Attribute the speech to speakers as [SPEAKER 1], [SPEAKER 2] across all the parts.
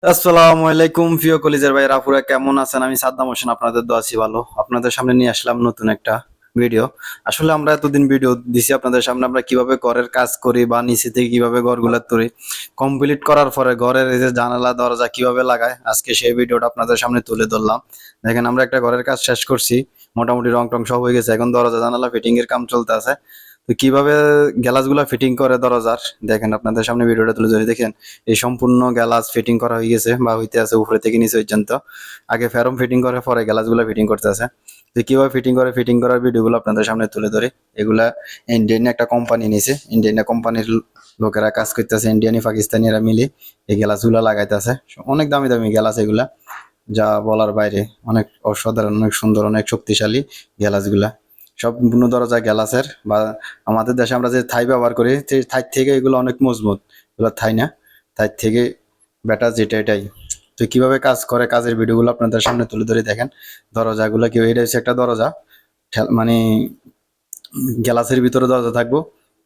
[SPEAKER 1] আসসালামু আলাইকুম প্রিয় কলিজার ভাই রাফুরা, কেমন আছেন? আমি সাদ্দাম হোসেন, আপনাদের দোয়া আছি ভালো। আপনাদের সামনে নিয়ে আসলাম নতুন একটা ভিডিও। আসলে আমরা এতদিন ভিডিও দিছি আপনাদের সামনে, আমরা কিভাবে ঘরের কাজ করি বা নিচে থেকে কিভাবে ঘরগুলা তৈরি কমপ্লিট করার পরে ঘরের এই যে জানালা দরজা কিভাবে লাগায়, আজকে সেই ভিডিওটা আপনাদের সামনে তুলে ধরলাম। দেখেন, আমরা একটা ঘরের কাজ শেষ করছি, মোটামুটি রং টং সব হয়ে গেছে, এখন দরজা জানালা ফিটিং এর কাম চলতে আছে। তো কিভাবে গ্যালাস গুলা ফিটিং করে দরজার, দেখেন আপনাদের সামনে ভিডিওটা তুলে ধরে। দেখেন, এই সম্পূর্ণ গ্যালাস ফিটিং করা হয়ে গেছে বা হইতে আছে উপরে থেকে নিচে পর্যন্ত। আগে ফেরম ফিটিং করে পরে গ্যালাস গুলা ফিটিং করতে আছে। তো কিভাবে ফিটিং করে, ফিটিং করার ভিডিওগুলো আপনাদের সামনে তুলে ধরে। এগুলা ইন্ডিয়ান একটা কোম্পানি নিছে, ইন্ডিয়ান কোম্পানির লোকেরা কাজ করতেছে, ইন্ডিয়ানি পাকিস্তানিরা মিলে এই গ্যালাস গুলা লাগাইতেছে। অনেক দামি দামি গ্যালাস এগুলা, যা বলার বাইরে। অনেক অসাধারণ, অনেক সুন্দর, অনেক শক্তিশালী গ্যালাস গুলা। সম্পূর্ণ দরজা গ্যালাসের। বা আমাদের দেশে আমরা যে থাই ব্যবহার করি, থাই থেকে এগুলো অনেক মজবুত। এগুলো থাই না, থাই থেকে বেটা যেটা এটাই। তো কিভাবে কাজ করে, কাজের ভিডিওগুলো আপনাদের সামনে তুলে ধরে। দেখেন দরজাগুলো কি, এটা হচ্ছে একটা দরজা, মানে গ্যালাসের ভিতরে দরজা থাকবো।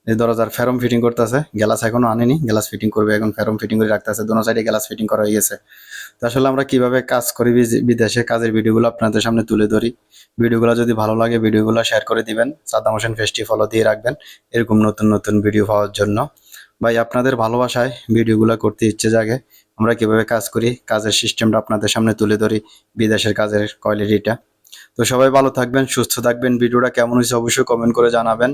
[SPEAKER 1] এই দরজার ফেরম ফিটিং করতেছে, গ্যালাস এখনো আনেনি, গ্যালাস ফিটিং করবে এখন, ফেরম ফিটিং করে রাখতেছে, দোনো সাইডে গ্যালাস ফিটিং করা হয়ে গেছে। তো আসলে আমরা কিভাবে কাজ করি বিদেশে, কাজের ভিডিওগুলো আপনাদের সামনে তুলে ধরি। ভিডিওগুলো যদি ভালো লাগে ভিডিওগুলো শেয়ার করে দিবেন, সাদ্দাম হোসেন ফেস্টি ফলো দিয়ে রাখবেন এরকম নতুন নতুন ভিডিও পাওয়ার জন্য। ভাই, আপনাদের ভালোবাসায় ভিডিওগুলো করতে ইচ্ছে জাগে। আমরা কিভাবে কাজ করি, কাজের সিস্টেমটা আপনাদের সামনে তুলে ধরি, বিদেশের কাজের কোয়ালিটিটা। তো সবাই ভালো থাকবেন, সুস্থ থাকবেন। ভিডিওটা কেমন হয়েছে অবশ্যই কমেন্ট করে জানাবেন।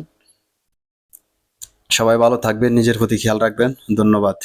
[SPEAKER 1] সবাই ভালো থাকবেন, নিজের প্রতি খেয়াল রাখবেন। ধন্যবাদ।